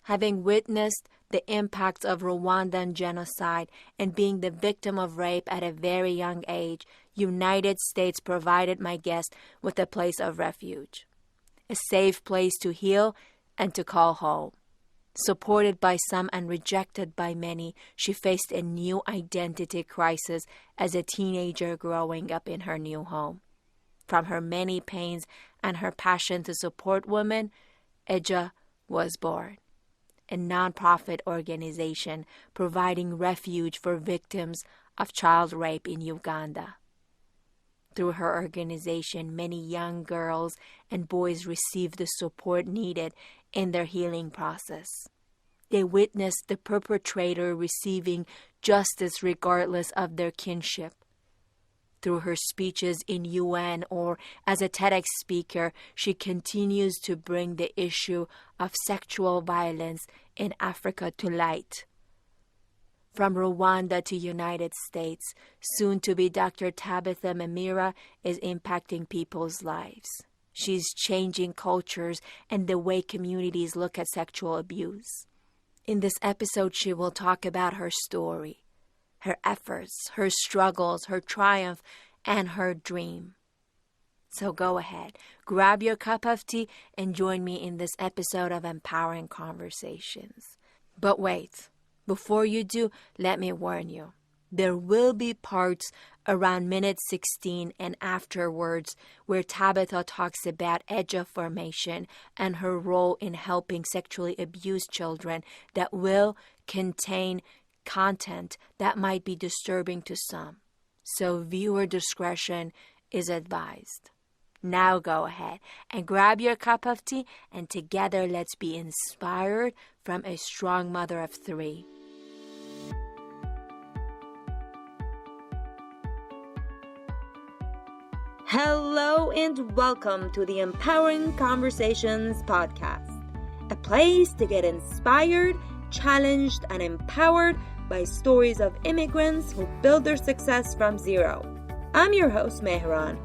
Having witnessed the impacts of Rwandan genocide and being the victim of rape at a very young age, United States provided my guest with a place of refuge, a safe place to heal and to call home. Supported by some and rejected by many, she faced a new identity crisis as a teenager growing up in her new home. From her many pains and her passion to support women, EDJA was born, a nonprofit organization providing refuge for victims of child rape in Uganda. Through her organization, many young girls and boys received the support needed in their healing process. They witnessed the perpetrator receiving justice regardless of their kinship. Through her speeches in UN or as a TEDx speaker, she continues to bring the issue of sexual violence in Africa to light. From Rwanda to United States, soon to be Dr. Tabitha Mpamira is impacting people's lives. She's changing cultures and the way communities look at sexual abuse. In this episode, she will talk about her story, her efforts, her struggles, her triumph, and her dream. So go ahead, grab your cup of tea and join me in this episode of Empowering Conversations. But wait, before you do, let me warn you. There will be parts around minute 16 and afterwards where Tabitha talks about EDJA formation and her role in helping sexually abused children that will contain content that might be disturbing to some. So viewer discretion is advised. Now go ahead and grab your cup of tea and together let's be inspired from a strong mother of three. Hello and welcome to the Empowering Conversations podcast, a place to get inspired, challenged, and empowered by stories of immigrants who build their success from zero. I'm your host, Mehran.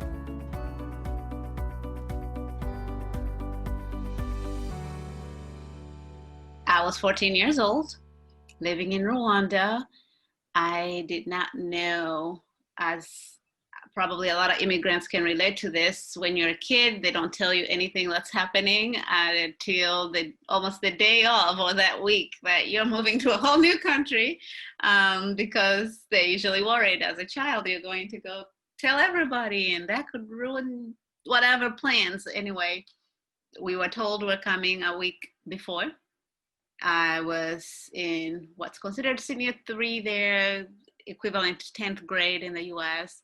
I was 14 years old, living in Rwanda. I did not know, as probably a lot of immigrants can relate to this, when you're a kid, they don't tell you anything that's happening until almost the day of or that week that you're moving to a whole new country, because they're usually worried as a child you're going to go tell everybody and that could ruin whatever plans. Anyway, we were told we're coming a week before. I was in what's considered senior 3 there, equivalent to 10th grade in the US.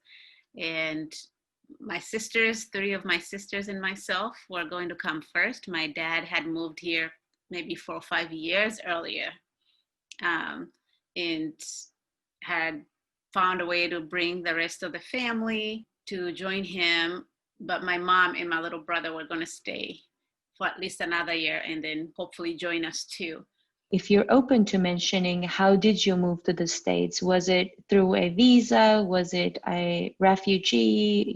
And my sisters, 3 of my sisters and myself were going to come first. My dad had moved here maybe 4 or 5 years earlier, and had found a way to bring the rest of the family to join him. But my mom and my little brother were going to stay for at least another year and then hopefully join us too. If you're open to mentioning, how did you move to the States? Was it through a visa? Was it a refugee?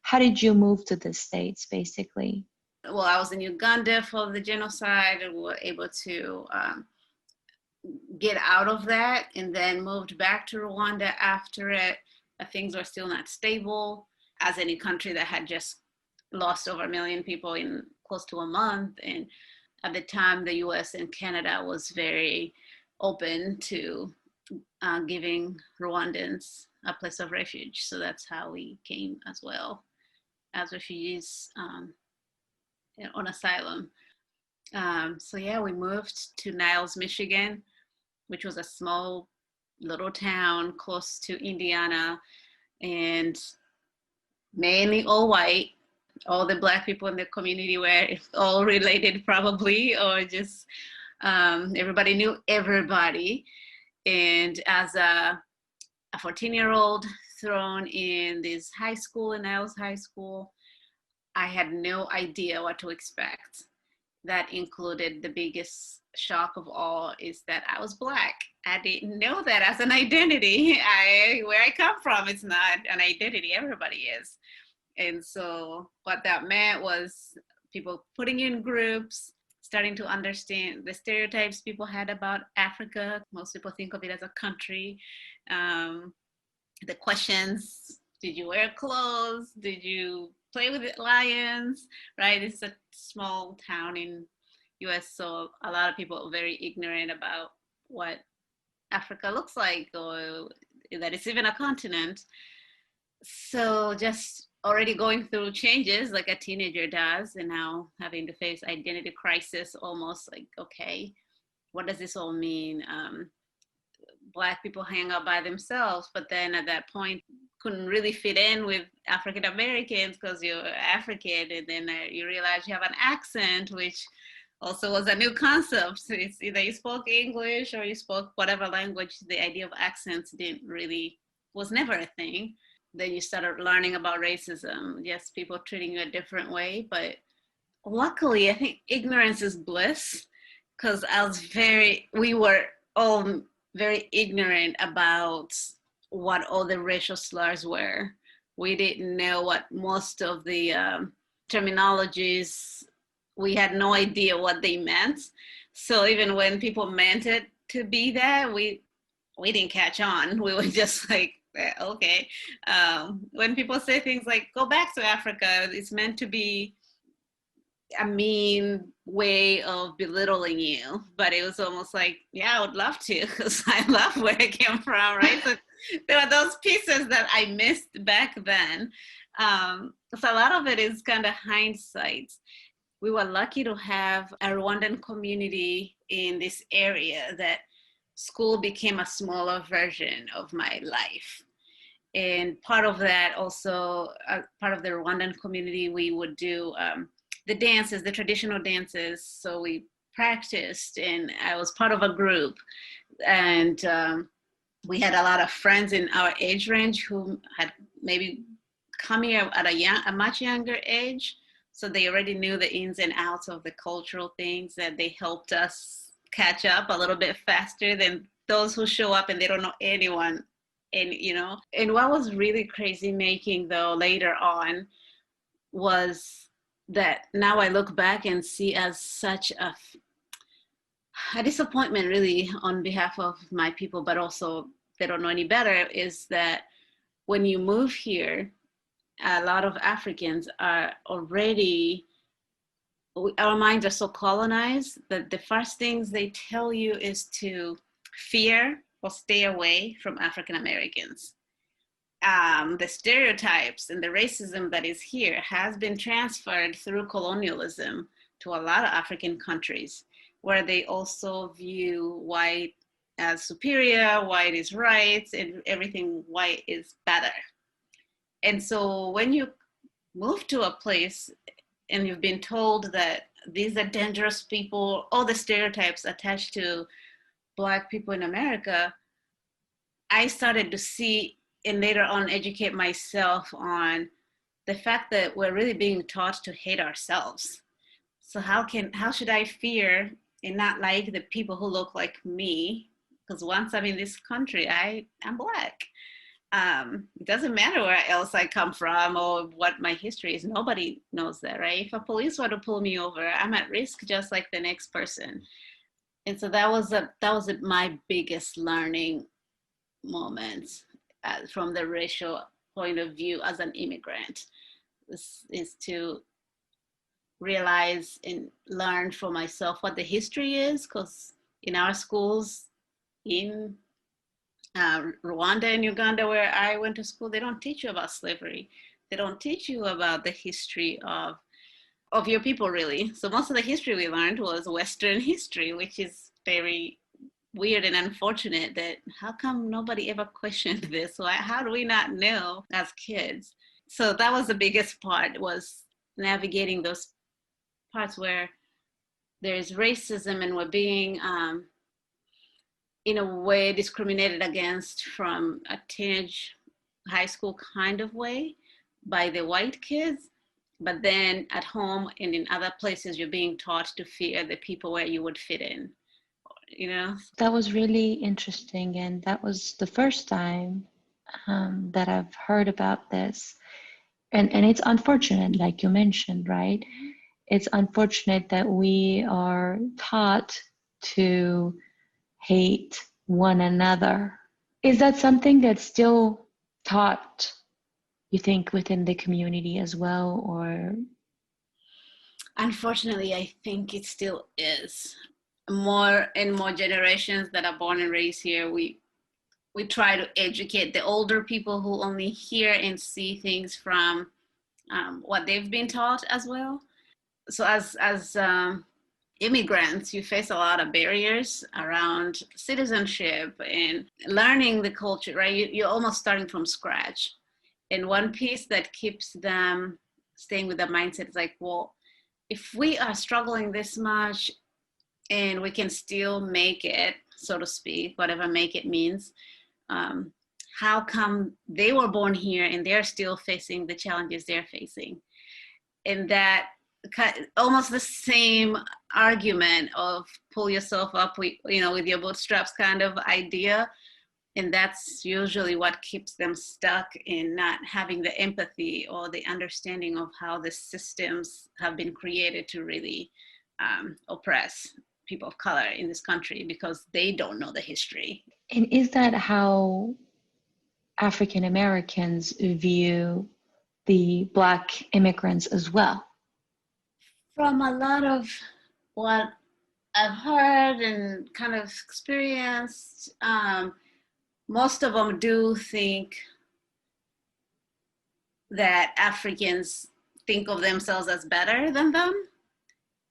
How did you move to the States, basically? Well, I was in Uganda for the genocide and were able to get out of that and then moved back to Rwanda after it. Things were still not stable, as any country that had just lost over 1 million people in close to a month. And at the time, the US and Canada was very open to giving Rwandans a place of refuge. So that's how we came as well, as refugees on asylum. We moved to Niles, Michigan, which was a small little town close to Indiana, and mainly all white. All the Black people in the community were all related probably, or just everybody knew everybody. And as a 14-year-old thrown in this high school, in Niles High School, I had no idea what to expect. That included the biggest shock of all is that I was Black. I didn't know that as an identity. Where I come from, it's not an identity, everybody is. And so what that meant was people putting you in groups, starting to understand the stereotypes people had about Africa. Most people think of it as a country. The questions, did you wear clothes? Did you play with lions? Right? It's a small town in US, so a lot of people are very ignorant about what Africa looks like, or that it's even a continent. So just already going through changes like a teenager does, and now having to face identity crisis, almost like, okay, what does this all mean? Black people hang out by themselves, but then at that point couldn't really fit in with African Americans because you're African, and then you realize you have an accent, which also was a new concept. So it's either you spoke English or you spoke whatever language. The idea of accents was never a thing. Then you started learning about racism, yes, people treating you a different way. But luckily, I think ignorance is bliss, because we were all very ignorant about what all the racial slurs were. We didn't know what most of the terminologies, we had no idea what they meant. So even when people meant it to be that, we didn't catch on. We were just like, okay. When people say things like, go back to Africa, it's meant to be a mean way of belittling you. But it was almost like, yeah, I would love to, because I love where I came from, right? So there are those pieces that I missed back then. So a lot of it is kind of hindsight. We were lucky to have a Rwandan community in this area that school became a smaller version of my life. And part of that also, part of the Rwandan community, we would do the dances, the traditional dances. So we practiced, and I was part of a group. And we had a lot of friends in our age range who had maybe come here at a much younger age. So they already knew the ins and outs of the cultural things, that they helped us catch up a little bit faster than those who show up and they don't know anyone. And what was really crazy making though later on was that now I look back and see as such a disappointment really on behalf of my people, but also they don't know any better, is that when you move here, a lot of Africans are already, our minds are so colonized that the first things they tell you is to fear or stay away from African Americans. The stereotypes and the racism that is here has been transferred through colonialism to a lot of African countries, where they also view white as superior, white is right, and everything white is better. And so when you move to a place and you've been told that these are dangerous people, all the stereotypes attached to Black people in America, I started to see and later on educate myself on the fact that we're really being taught to hate ourselves. So how should I fear and not like the people who look like me? Because once I'm in this country, I'm Black. It doesn't matter where else I come from or what my history is. Nobody knows that, right? If a police were to pull me over, I'm at risk just like the next person. And so that was my biggest learning moment from the racial point of view as an immigrant. This is to realize and learn for myself what the history is, because in our schools in Rwanda and Uganda, where I went to school, they don't teach you about slavery. They don't teach you about the history of your people, really. So most of the history we learned was Western history, which is very weird and unfortunate. That how come nobody ever questioned this? How do we not know as kids? So that was the biggest part, was navigating those parts where there's racism and we're being in a way discriminated against from a teenage high school kind of way by the white kids, but then at home and in other places you're being taught to fear the people where you would fit in, That was really interesting, and that was the first time that I've heard about this, and it's unfortunate, like you mentioned, right? it's unfortunate that we are taught to hate one another. Is that something that's still taught, you think, within the community as well, or? Unfortunately, I think it still is. More and more generations that are born and raised here, we try to educate the older people who only hear and see things from what they've been taught as well. So as immigrants, you face a lot of barriers around citizenship and learning the culture, right? You're almost starting from scratch. And one piece that keeps them staying with the mindset is like, well, if we are struggling this much and we can still make it, so to speak, whatever make it means, how come they were born here and they're still facing the challenges they're facing? And that almost the same argument of pull yourself up with your bootstraps kind of idea. And that's usually what keeps them stuck in not having the empathy or the understanding of how the systems have been created to really oppress people of color in this country, because they don't know the history. And is that how African Americans view the Black immigrants as well? From a lot of what I've heard and kind of experienced, most of them do think that Africans think of themselves as better than them,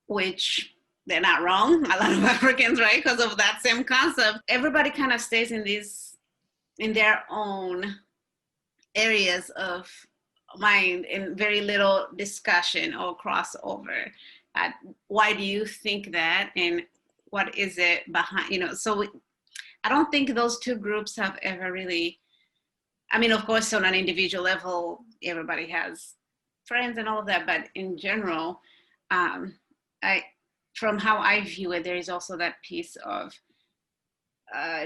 which they're not wrong. A lot of Africans, right? Because of that same concept. Everybody kind of stays in their own areas of mind and very little discussion or crossover. Why do you think that? And what is it behind, so I don't think those two groups have ever really, I mean, of course, on an individual level, everybody has friends and all of that, but in general, from how I view it, there is also that piece of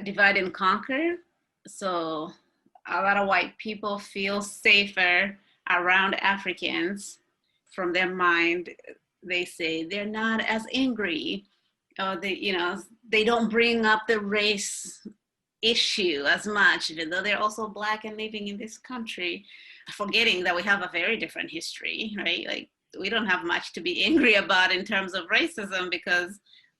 divide and conquer. So a lot of white people feel safer around Africans. From their mind, they say they're not as angry, or they don't bring up the race issue as much, even though they're also Black and living in this country, forgetting that we have a very different history, right? Like, we don't have much to be angry about in terms of racism, because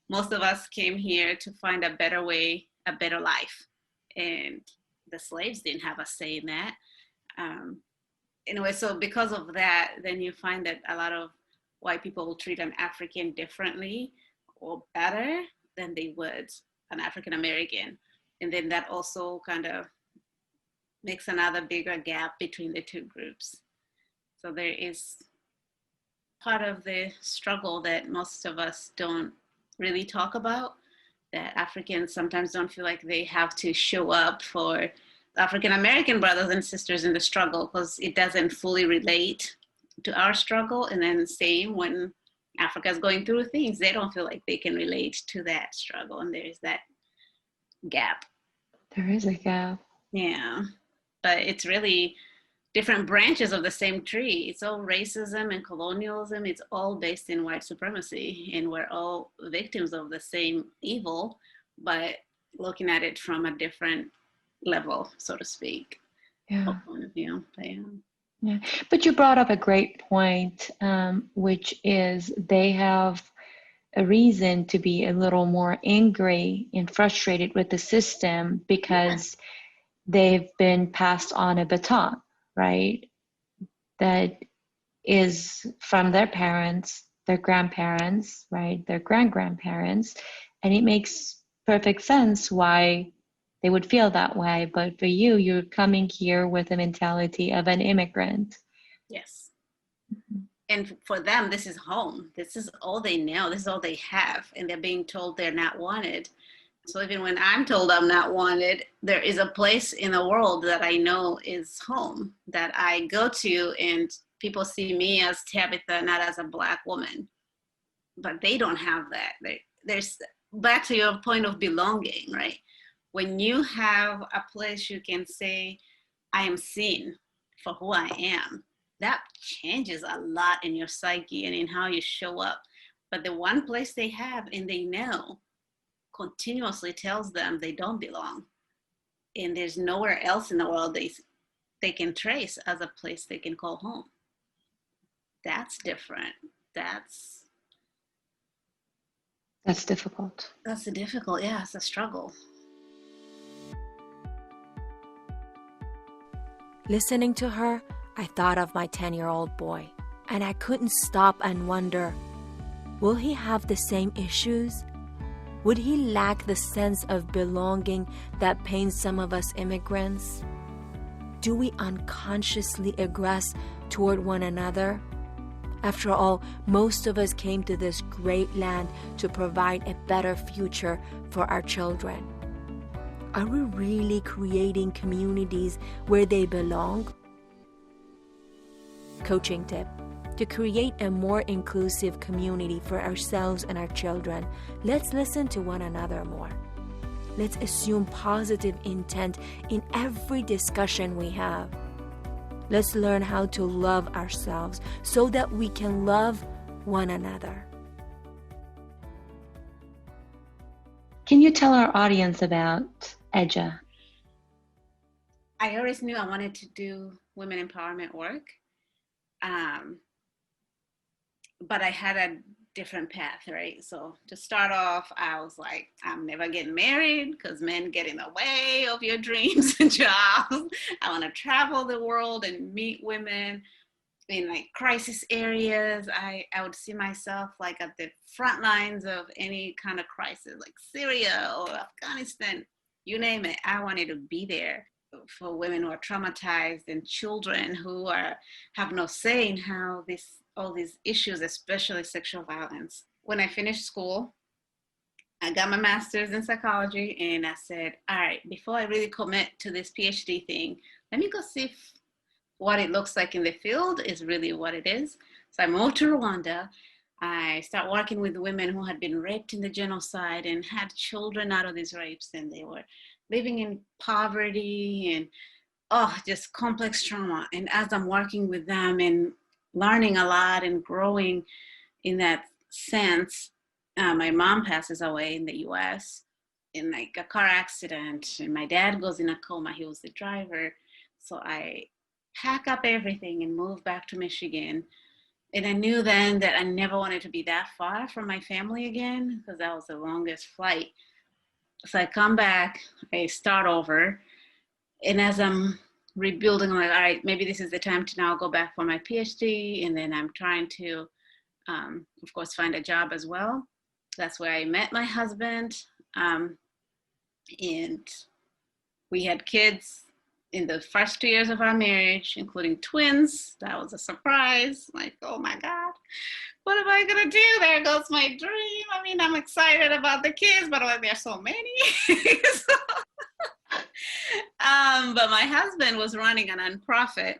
most of us came here to find a better way, a better life. And the slaves didn't have a say in that. Anyway, so because of that, then you find that a lot of white people will treat an African differently or better than they would an African American. And then that also kind of makes another bigger gap between the two groups. So there is part of the struggle that most of us don't really talk about, that Africans sometimes don't feel like they have to show up for African American brothers and sisters in the struggle, because it doesn't fully relate to our struggle. And then same when Africa is going through things, they don't feel like they can relate to that struggle. And there's that gap. There is a gap. Yeah, but it's really different branches of the same tree. It's all racism and colonialism. It's all based in white supremacy, and we're all victims of the same evil, but looking at it from a different level, so to speak. Yeah. Point of view. Yeah. But you brought up a great point, which is they have a reason to be a little more angry and frustrated with the system, because they've been passed on a baton, right? That is from their parents, their grandparents, right? Their grand-grandparents. And it makes perfect sense why they would feel that way. But for you, you're coming here with the mentality of an immigrant. Yes. And for them, this is home. This is all they know. This is all they have. And they're being told they're not wanted. So even when I'm told I'm not wanted, there is a place in the world that I know is home, that I go to, and people see me as Tabitha, not as a Black woman. But they don't have that. There's, back to your point of belonging, right? When you have a place you can say, I am seen for who I am, that changes a lot in your psyche and in how you show up. But the one place they have and they know continuously tells them they don't belong. And there's nowhere else in the world they can trace as a place they can call home. That's different. That's difficult. That's a difficult, yeah, it's a struggle. Listening to her, I thought of my 10-year-old boy, and I couldn't stop and wonder, will he have the same issues? Would he lack the sense of belonging that pains some of us immigrants? Do we unconsciously aggress toward one another? After all, most of us came to this great land to provide a better future for our children. Are we really creating communities where they belong? Coaching tip: to create a more inclusive community for ourselves and our children, let's listen to one another more. Let's assume positive intent in every discussion we have. Let's learn how to love ourselves so that we can love one another. Can you tell our audience about EDJA? I always knew I wanted to do women empowerment work, but I had a different path, right? So to start off, I was like, I'm never getting married because men get in the way of your dreams and jobs. I want to travel the world and meet women in like crisis areas. I would see myself like at the front lines of any kind of crisis, like Syria or Afghanistan, you name it. I wanted to be there for women who are traumatized and children who have no say in how all these issues, especially sexual violence. When I finished school, I got my master's in psychology, and I said, all right, before I really commit to this PhD thing, let me go see if what it looks like in the field is really what it is. So I moved to Rwanda. I started working with women who had been raped in the genocide and had children out of these rapes, and they were living in poverty and just complex trauma. And as I'm working with them and learning a lot and growing in that sense, my mom passes away in the US in like a car accident, and my dad goes in a coma. He was the driver. So I pack up everything and move back to Michigan. And I knew then that I never wanted to be that far from my family again, because that was the longest flight. So I come back, I start over. And as I'm rebuilding, I'm like, all right, maybe this is the time to now go back for my PhD. And then I'm trying to, of course, find a job as well. That's where I met my husband. And we had kids in the first 2 years of our marriage, including twins. That was a surprise. Like, oh my God, what am I gonna do? There goes my dream. I mean, I'm excited about the kids, but like, there's so many. But my husband was running a nonprofit,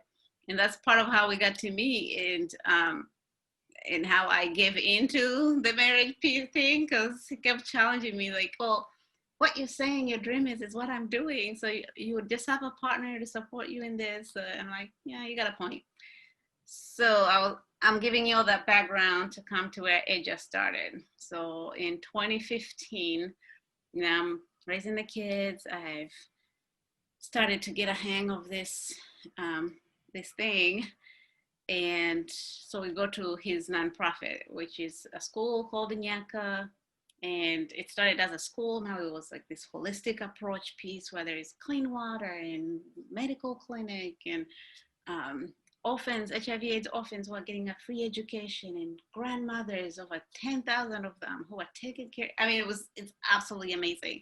and that's part of how we got to meet, and how I gave into the marriage thing, because he kept challenging me like, well, what you're saying your dream is what I'm doing. So you would just have a partner to support you in this. I'm like, yeah, you got a point. So I'm giving you all that background to come to where EDJA started. So in 2015, I'm raising the kids. I've started to get a hang of this thing. And so we go to his nonprofit, which is a school called Nyaka. And it started as a school. Now it was like this holistic approach piece where there is clean water and medical clinic and orphans, HIV/AIDS orphans who are getting a free education, and grandmothers, over 10,000 of them, who are taken care. I mean, it's absolutely amazing.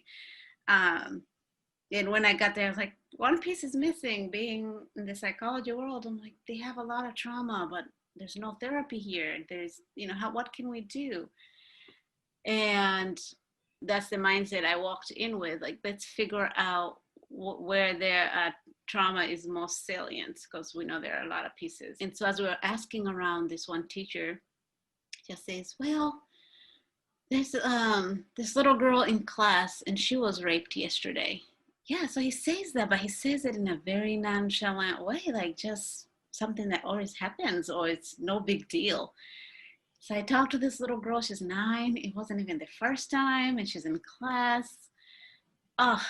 And when I got there, I was like, one piece is missing. Being in the psychology world, I'm like, they have a lot of trauma, but there's no therapy here. There's, what can we do? And that's the mindset I walked in with, like, let's figure out where their trauma is most salient, because we know there are a lot of pieces. And so as we were asking around, this one teacher just says, well, there's this little girl in class and she was raped yesterday. Yeah, so he says that, but he says it in a very nonchalant way, like just something that always happens, or it's no big deal. So I talked to this little girl, she's 9. It wasn't even the first time, and she's in class. Oh,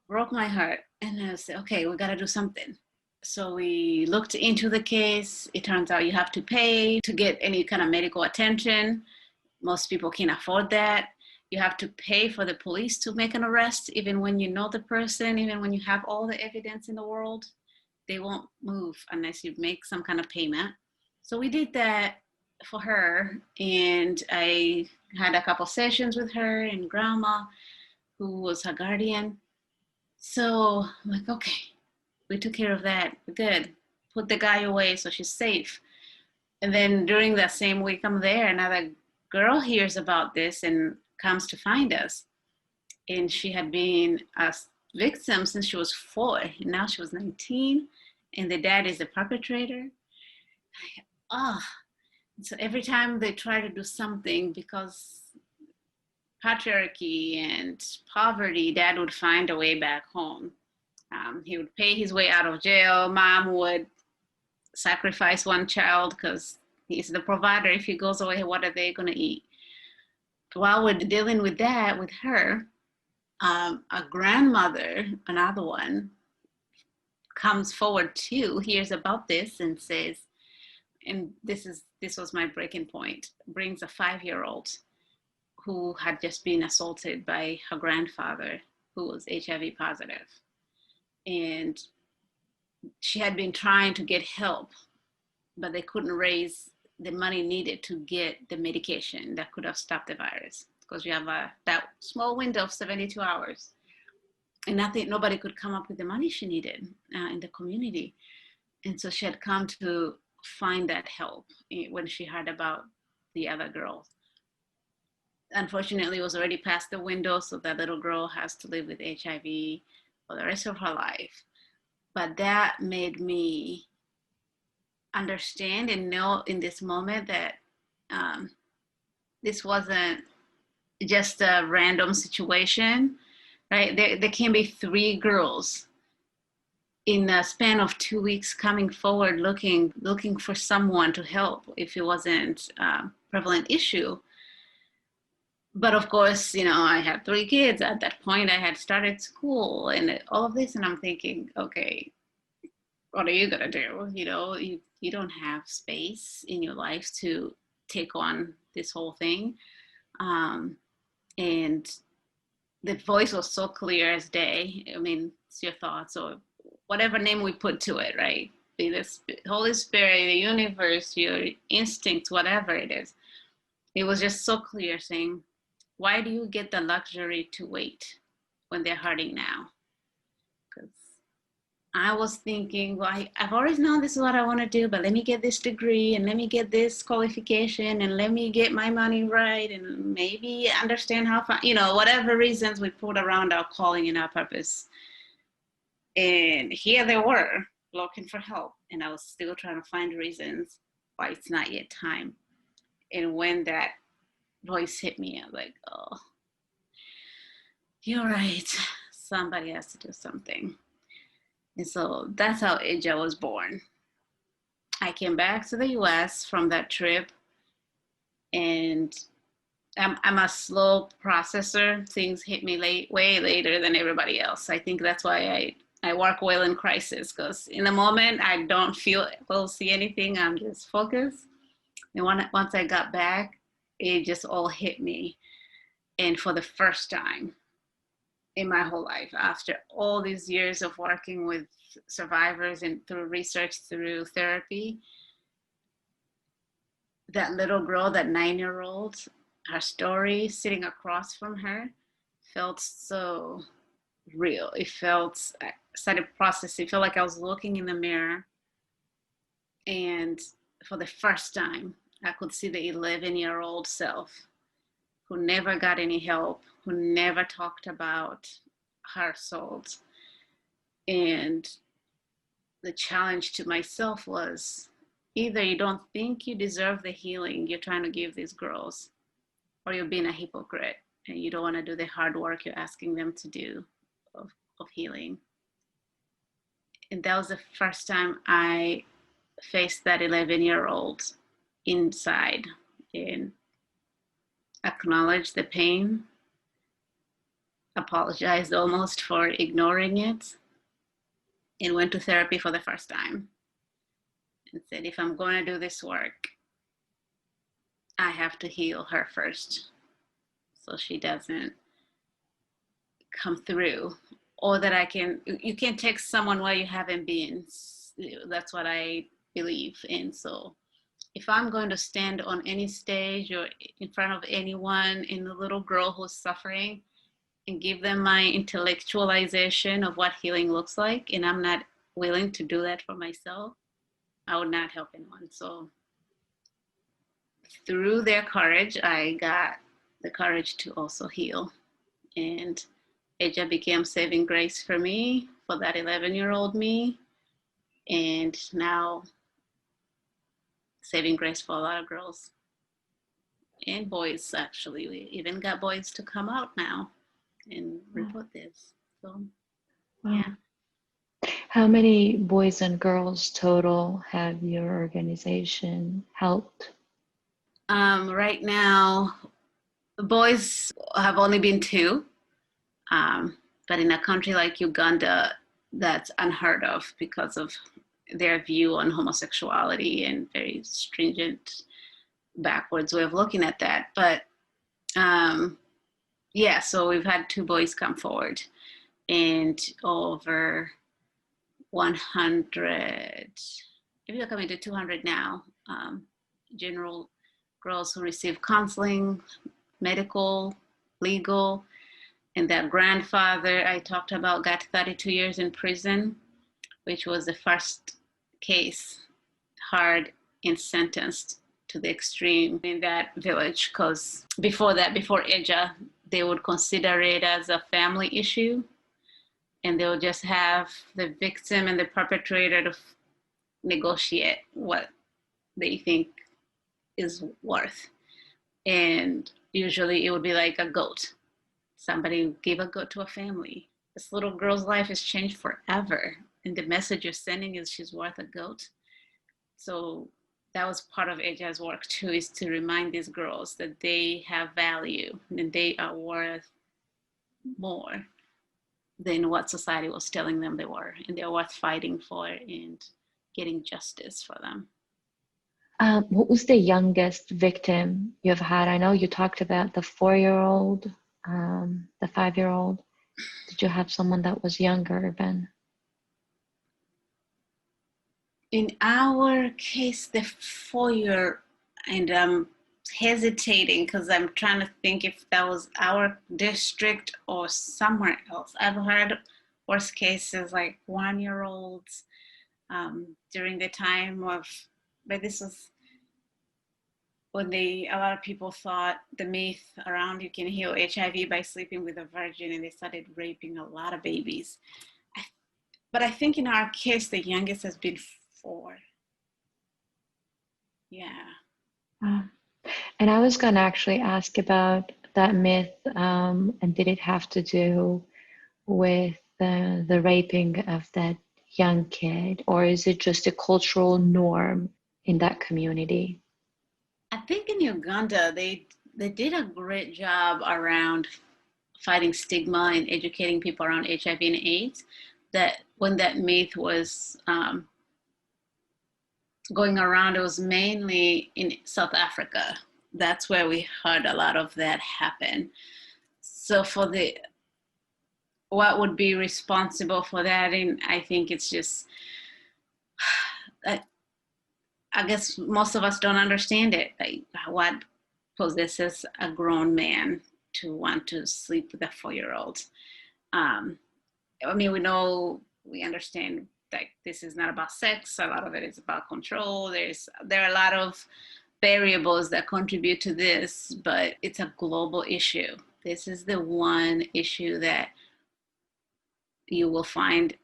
broke my heart. And I said, okay, we gotta do something. So we looked into the case. It turns out you have to pay to get any kind of medical attention. Most people can't afford that. You have to pay for the police to make an arrest, even when you know the person, even when you have all the evidence in the world. They won't move unless you make some kind of payment. So we did that for her, and I had a couple sessions with her and grandma, who was her guardian. So I'm like, okay, we took care of that. We're good. Put the guy away so she's safe. And then during that same week I'm there, another girl hears about this and comes to find us. And she had been a victim since she was 4, and now she was 19, and the dad is the perpetrator. So every time they try to do something, because patriarchy and poverty, dad would find a way back home. He would pay his way out of jail. Mom would sacrifice one child because he's the provider. If he goes away, what are they going to eat? While we're dealing with that with her, a grandmother, another one, comes forward too, hears about this and says, and this was my breaking point, brings a 5-year-old who had just been assaulted by her grandfather, who was HIV positive. And she had been trying to get help, but they couldn't raise the money needed to get the medication that could have stopped the virus, because you have that small window of 72 hours. And nobody could come up with the money she needed in the community. And so she had come to find that help when she heard about the other girl. Unfortunately, it was already past the window, so that little girl has to live with HIV for the rest of her life. But that made me understand and know in this moment that this wasn't just a random situation, right? There can be 3 girls in a span of 2 weeks coming forward looking for someone to help if it wasn't a prevalent issue. But of course, I had 3 kids at that point. I had started school and all of this, and I'm thinking, okay, what are you gonna do? You don't have space in your life to take on this whole thing. And the voice was so clear as day. I mean, it's your thoughts or whatever name we put to it, right? Be the Holy Spirit, the universe, your instincts, whatever it is. It was just so clear saying, why do you get the luxury to wait when they're hurting now? Because I was thinking, well, I've always known this is what I want to do, but let me get this degree and let me get this qualification and let me get my money right and maybe understand how, whatever reasons we put around our calling and our purpose. And here they were looking for help, and I was still trying to find reasons why it's not yet time. And when that voice hit me, I was like, oh, you're right. Somebody has to do something. And so that's how EDJA was born. I came back to the US from that trip, and I'm a slow processor. Things hit me way later than everybody else. I think that's why I work well in crisis, because in the moment I don't see anything. I'm just focused. And once I got back, it just all hit me. And for the first time in my whole life, after all these years of working with survivors and through research, through therapy, that little girl, that 9-year-old, her story sitting across from her felt so real. I started processing. It felt like I was looking in the mirror, and for the first time, I could see the 11-year-old self who never got any help, who never talked about her assault. And the challenge to myself was, either you don't think you deserve the healing you're trying to give these girls, or you're being a hypocrite and you don't want to do the hard work you're asking them to do of healing. And that was the first time I face that 11-year-old inside and acknowledged the pain, apologized almost for ignoring it, and went to therapy for the first time and said, if I'm going to do this work, I have to heal her first so she doesn't come through. Or that you can't take someone where you haven't been. That's what I believe in. So if I'm going to stand on any stage or in front of anyone, in a little girl who's suffering, and give them my intellectualization of what healing looks like, and I'm not willing to do that for myself, I would not help anyone. So through their courage, I got the courage to also heal. And EDJA became saving grace for me, for that 11-year-old me, and now saving grace for a lot of girls and boys. Actually, we even got boys to come out now and report this. So yeah. How many boys and girls total have your organization helped? Right now, boys have only been 2, but in a country like Uganda, that's unheard of because of their view on homosexuality and very stringent, backwards way of looking at that. But yeah, so we've had 2 boys come forward, and over 100, maybe we're coming to 200 now, general girls who receive counseling, medical, legal, and that grandfather I talked about got 32 years in prison, which was the first case hard and sentenced to the extreme in that village, because before that, before EDJA, they would consider it as a family issue, and they'll just have the victim and the perpetrator to negotiate what they think is worth. And usually it would be like a goat. Somebody gave a goat to a family. This little girl's life has changed forever, and the message you're sending is she's worth a goat. So that was part of EDJA's work too, is to remind these girls that they have value and they are worth more than what society was telling them they were, and they're worth fighting for and getting justice for them. What was the youngest victim you've had? I know you talked about the 4-year-old, the 5-year-old. Did you have someone that was younger, Ben? In our case, the 4-year, and I'm hesitating because I'm trying to think if that was our district or somewhere else. I've heard worst cases like 1-year-olds during the time of, but this was when a lot of people thought the myth around you can heal HIV by sleeping with a virgin, and they started raping a lot of babies. But I think in our case, the youngest has been 4. Yeah. And I was going to actually ask about that myth, and did it have to do with the raping of that young kid, or is it just a cultural norm in that community? I think in Uganda, they did a great job around fighting stigma and educating people around HIV and AIDS. That when that myth was going around, it was mainly in South Africa. That's where we heard a lot of that happen. So for what would be responsible for that, and I think it's just, I guess most of us don't understand it. Like, what possesses a grown man to want to sleep with a 4-year-old? I mean, we understand like this is not about sex. A lot of it is about control. There are a lot of variables that contribute to this, but it's a global issue. This is the one issue that you will find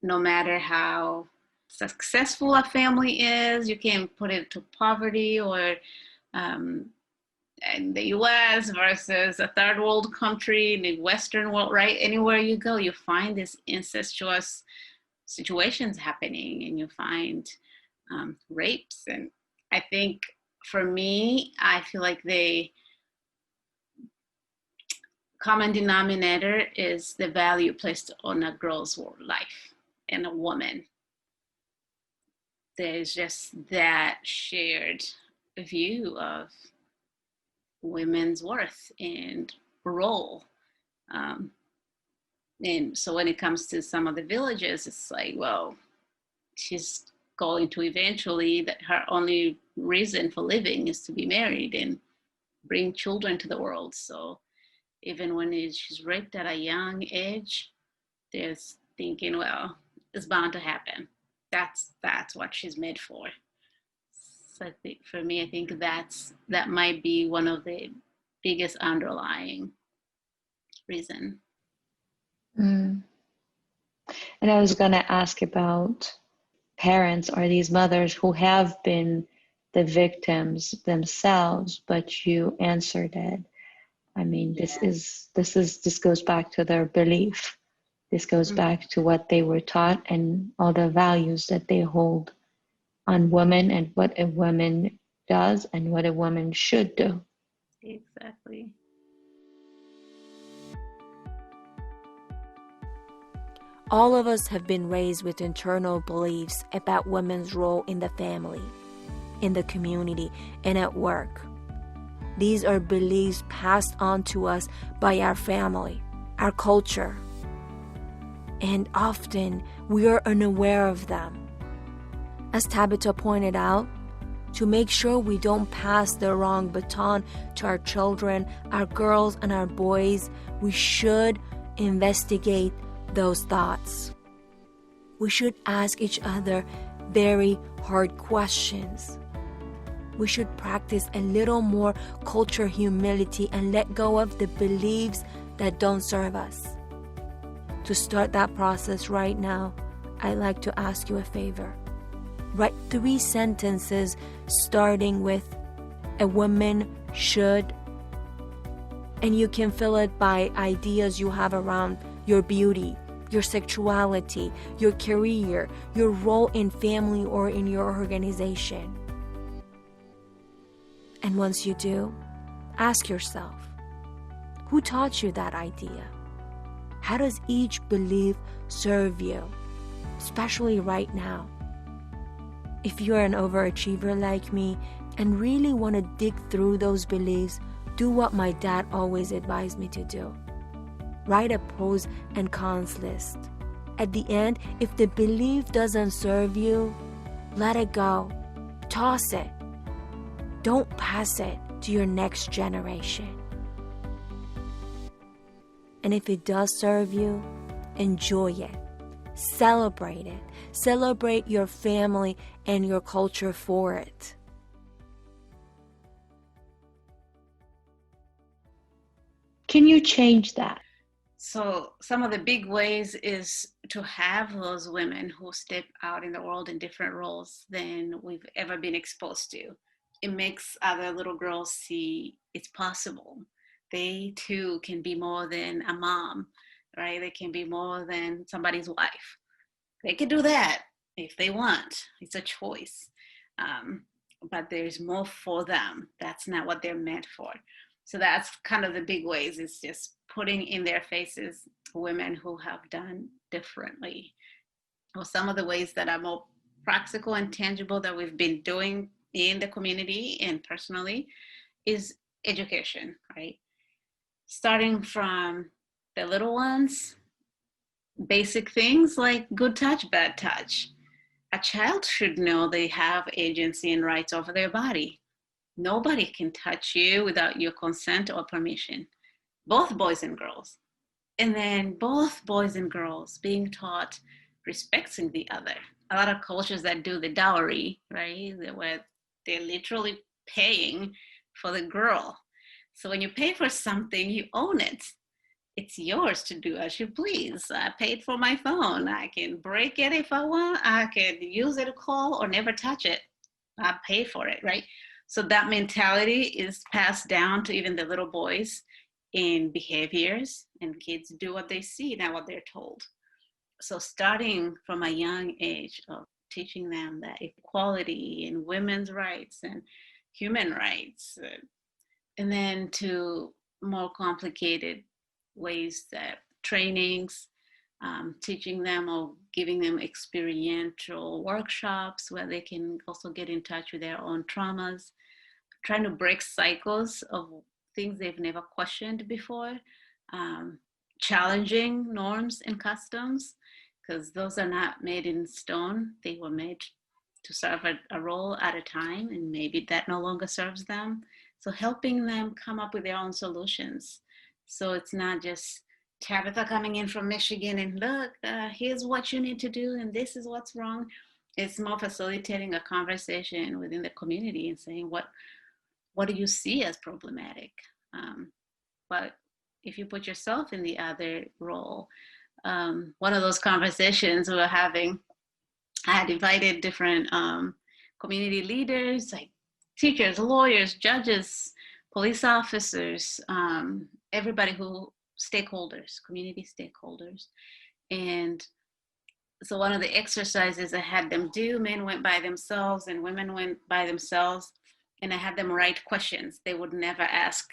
no matter how successful a family is, you can put it to poverty, or in the US versus a third world country, in the Western world, right? Anywhere you go, you find these incestuous situations happening, and you find rapes. And I think for me, I feel like the common denominator is the value placed on a girl's life and a woman. There's just that shared view of women's worth and role. And so when it comes to some of the villages, it's like, well, she's going to eventually, that her only reason for living is to be married and bring children to the world. So even when she's raped at a young age, there's thinking, well, it's bound to happen. That's what she's made for. So I think, for me, I think that might be one of the biggest underlying reason. And I was going to ask about parents or these mothers who have been the victims themselves, but you answered it. I mean, this goes back to their belief. This goes back to what they were taught and all the values that they hold on women and what a woman does and what a woman should do. Exactly. All of us have been raised with internal beliefs about women's role in the family, in the community, and at work. These are beliefs passed on to us by our family, our culture, and often we are unaware of them. As Tabitha pointed out, to make sure we don't pass the wrong baton to our children, our girls and our boys, we should investigate those thoughts. We should ask each other very hard questions. We should practice a little more culture humility and let go of the beliefs that don't serve us. To start that process right now, I'd like to ask you a favor. Write 3 sentences starting with "a woman should," and you can fill it by ideas you have around your beauty, your sexuality, your career, your role in family or in your organization. And once you do, ask yourself, who taught you that idea? How does each belief serve you, especially right now? If you're an overachiever like me and really want to dig through those beliefs, do what my dad always advised me to do. Write a pros and cons list. At the end, if the belief doesn't serve you, let it go. Toss it. Don't pass it to your next generation. And if it does serve you, enjoy it. Celebrate it. Celebrate your family and your culture for it. Can you change that? So some of the big ways is to have those women who step out in the world in different roles than we've ever been exposed to. It makes other little girls see it's possible. They too can be more than a mom, right? They can be more than somebody's wife. They can do that if they want. It's a choice. But there's more for them. That's not what they're meant for. So that's kind of the big ways, is just putting in their faces women who have done differently. Or some of the ways that are more practical and tangible that we've been doing in the community and personally is education, right? Starting from the little ones, basic things like good touch, bad touch. A child should know they have agency and rights over their body. Nobody can touch you without your consent or permission, both boys and girls. And then both boys and girls being taught respecting the other. A lot of cultures that do the dowry, right, where they're literally paying for the girl. So when you pay for something, you own it. It's yours to do as you please. I paid for my phone. I can break it if I want. I can use it to call or never touch it. I pay for it, right? So that mentality is passed down to even the little boys in behaviors, and kids do what they see, not what they're told. So starting from a young age of teaching them that equality and women's rights and human rights, and then to more complicated ways that trainings, teaching them or giving them experiential workshops where they can also get in touch with their own traumas, trying to break cycles of things they've never questioned before, challenging norms and customs, because those are not made in stone. They were made to serve a role at a time, and maybe that no longer serves them. So helping them come up with their own solutions. So it's not just Tabitha coming in from Michigan and look, here's what you need to do and this is what's wrong. It's more facilitating a conversation within the community and saying, what do you see as problematic? But if you put yourself in the other role, one of those conversations we were having, I had invited different community leaders, like teachers, lawyers, judges, police officers, everybody who, stakeholders, community stakeholders. And so one of the exercises I had them do, men went by themselves and women went by themselves, and I had them write questions they would never ask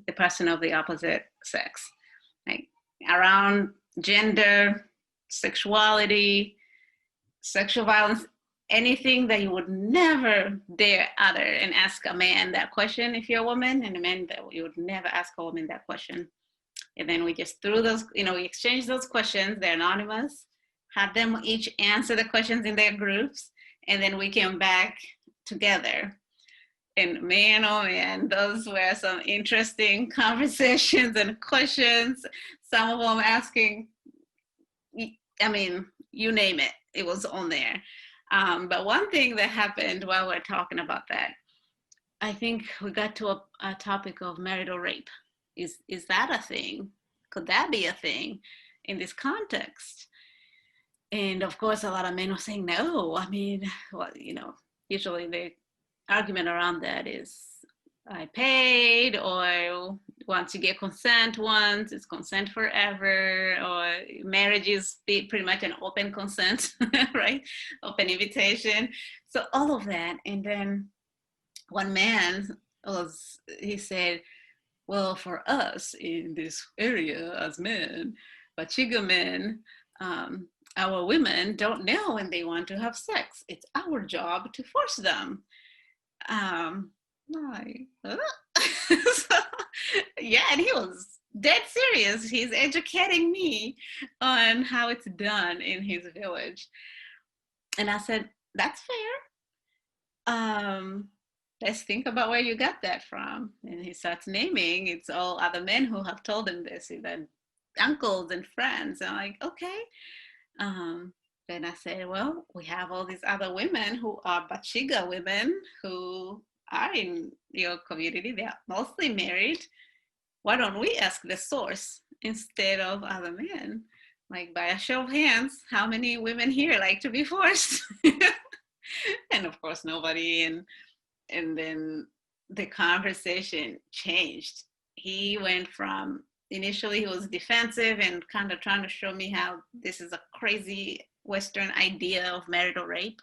the person of the opposite sex, like around gender, sexuality, sexual violence, anything that you would never dare utter and ask a man that question if you're a woman, and a man that you would never ask a woman that question. And then we just threw those, we exchanged those questions, they're anonymous, had them each answer the questions in their groups, and then we came back together. And man, oh man, those were some interesting conversations and questions. Some of them asking, I mean, you name it, it was on there. But one thing that happened while we're talking about that, I think we got to a topic of marital rape. Is that a thing? Could that be a thing in this context? And of course, a lot of men were saying no. I mean, well, usually the argument around that is I paid, or once you get consent once, it's consent forever, or marriage is pretty much an open consent, right? Open invitation. So all of that. And then one man he said, well, for us in this area as men, Bachiga men, our women don't know when they want to have sex. It's our job to force them. So, yeah, and he was dead serious. He's educating me on how it's done in his village. And I said, that's fair. Let's think about where you got that from. And he starts naming, it's all other men who have told him this, even uncles and friends. And I'm like, okay. Then I said, well, we have all these other women who are Bachiga women who are in your community. They are mostly married. Why don't we ask the source instead of other men? Like, by a show of hands, how many women here like to be forced? And of course, nobody. And then the conversation changed. He went from, initially he was defensive and kind of trying to show me how this is a crazy Western idea of marital rape.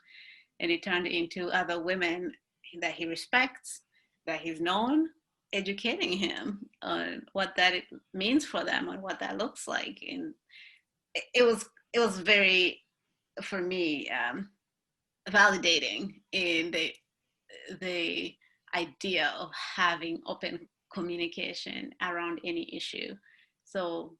And it turned into other women that he respects, that he's known, educating him on what that means for them and what that looks like. And it was very, for me, validating in the idea of having open communication around any issue. So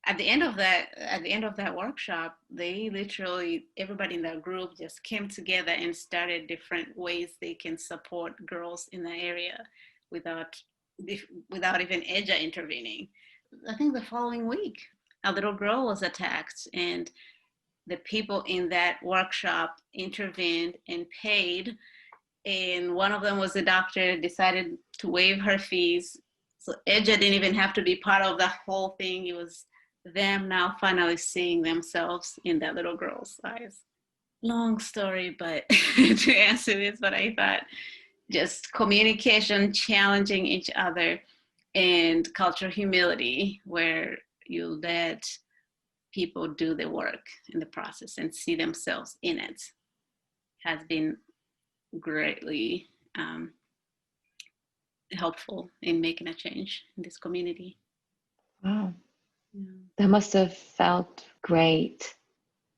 at the end of that workshop, they literally, everybody in that group just came together and started different ways they can support girls in the area without even EDJA intervening. I think the following week, a little girl was attacked, and the people in that workshop intervened and paid. And one of them was the doctor, decided to waive her fees. So EDJA didn't even have to be part of the whole thing. It was them now finally seeing themselves in that little girl's eyes. Long story, but to answer this, but I thought just communication, challenging each other, and cultural humility, where you let people do the work in the process and see themselves in it, has been greatly helpful in making a change in this community. Wow. Yeah. That must have felt great.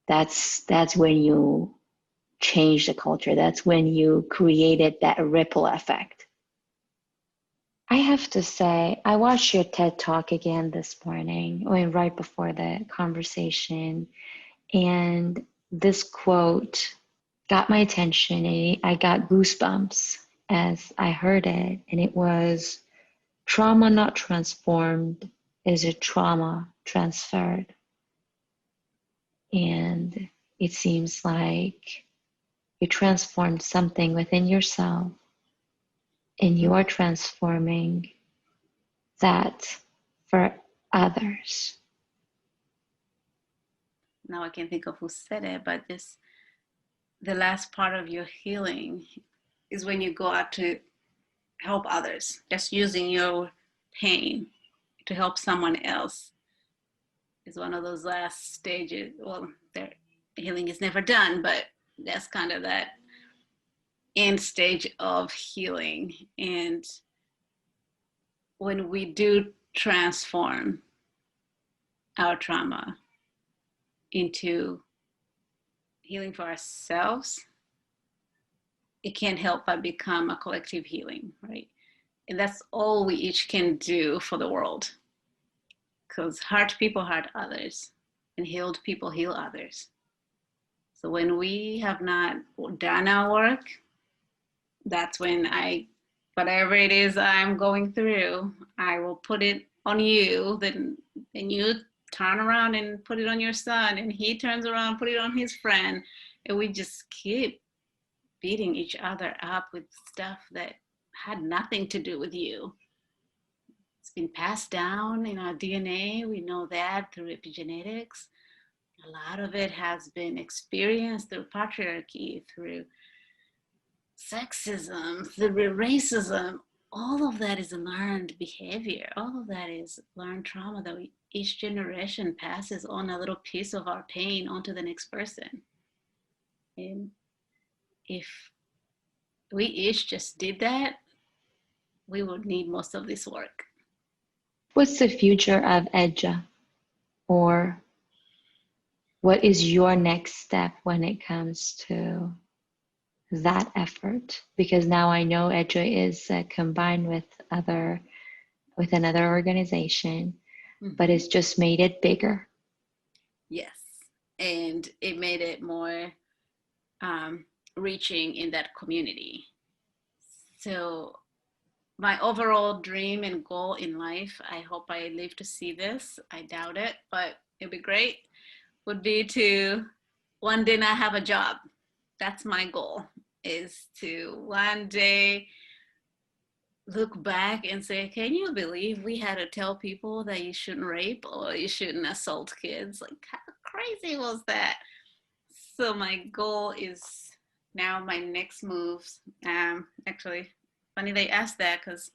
That's when you changed the culture. That's when you created that ripple effect. I have to say, I watched your TED Talk again this morning, right before the conversation, and this quote got my attention. I got goosebumps as I heard it, and it was, "Trauma not transformed is a trauma transferred." And it seems like you transformed something within yourself, and you are transforming that for others. Now I can't think of who said it, but this, the last part of your healing is when you go out to help others, just using your pain to help someone else is one of those last stages. Well, their healing is never done, but that's kind of that end stage of healing. And when we do transform our trauma into healing for ourselves, it can't help but become a collective healing, right? And that's all we each can do for the world. Because hurt people hurt others, and healed people heal others. So when we have not done our work, that's when whatever it is I'm going through, I will put it on you, then you turn around and put it on your son, and he turns around, put it on his friend, and we just keep beating each other up with stuff that had nothing to do with you. It's been passed down in our DNA. We know that through epigenetics. A lot of it has been experienced through patriarchy, through sexism, through racism. All of that is learned behavior. All of that is learned trauma that each generation passes on a little piece of our pain onto the next person. And if we each just did that, we would need most of this work. What's the future of EDJA? Or what is your next step when it comes to that effort? Because now I know EDJA is combined with another organization, but it's just made it bigger. Yes, and it made it more reaching in that community. So my overall dream and goal in life, I hope I live to see this. I doubt it, but it'd be great, would be to one day not have a job. That's my goal, is to one day look back and say, can you believe we had to tell people that you shouldn't rape or you shouldn't assault kids? Like, how crazy was that? So my goal is now, my next moves, actually, funny they asked that, because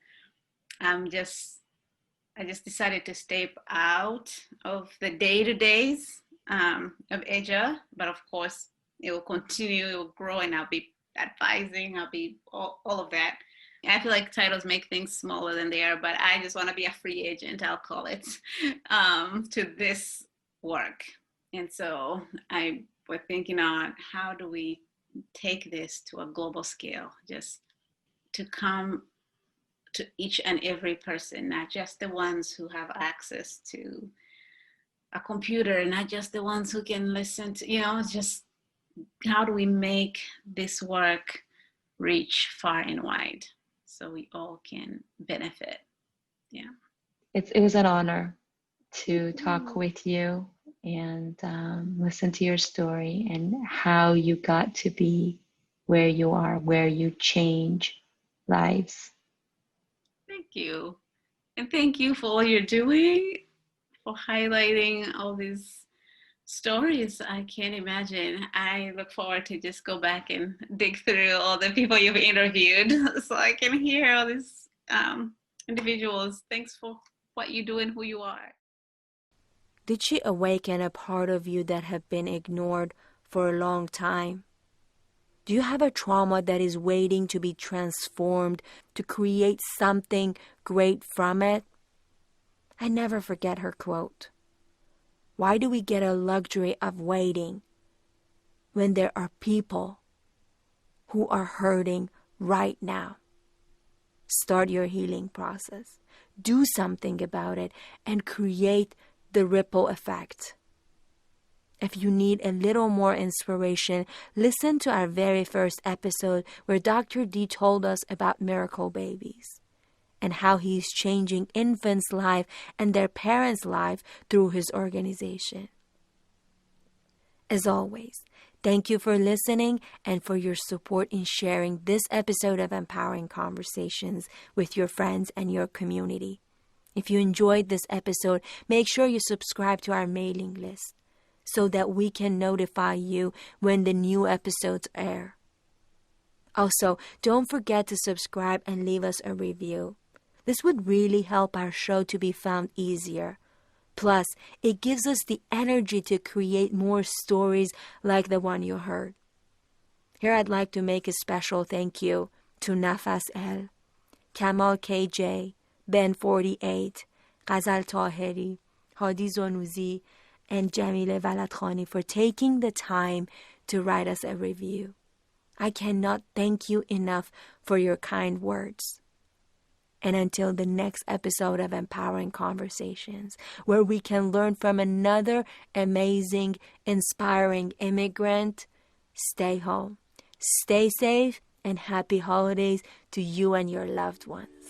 I just decided to step out of the day-to-days of EDJA, but of course it will continue, it will grow, and I'll be advising, I'll be all of that. I feel like titles make things smaller than they are, but I just want to be a free agent, I'll call it, to this work. And so we're thinking on how do we take this to a global scale, just to come to each and every person, not just the ones who have access to a computer, not just the ones who can listen to, just how do we make this work reach far and wide so we all can benefit. Yeah. It was an honor to talk with you and listen to your story and how you got to be where you are, where you change lives. Thank you. And thank you for all you're doing, for highlighting all these stories. I can't imagine. I look forward to just go back and dig through all the people you've interviewed so I can hear all these individuals. Thanks for what you do and who you are. Did she awaken a part of you that had been ignored for a long time? Do you have a trauma that is waiting to be transformed to create something great from it? I never forget her quote. Why do we get a luxury of waiting when there are people who are hurting right now? Start your healing process. Do something about it and create the ripple effect. If you need a little more inspiration, listen to our very first episode where Dr. D told us about miracle babies and how he's changing infants' life and their parents' life through his organization. As always, thank you for listening and for your support in sharing this episode of Empowering Conversations with your friends and your community. If you enjoyed this episode, make sure you subscribe to our mailing list so that we can notify you when the new episodes air. Also, don't forget to subscribe and leave us a review. This would really help our show to be found easier. Plus, it gives us the energy to create more stories like the one you heard. Here I'd like to make a special thank you to Nafas L, Kamal KJ, Ben 48, Ghazal Taheri, Hadi Zonuzi, and Jamile Valadkhani for taking the time to write us a review. I cannot thank you enough for your kind words. And until the next episode of Empowering Conversations, where we can learn from another amazing, inspiring immigrant, stay home, stay safe, and happy holidays to you and your loved ones.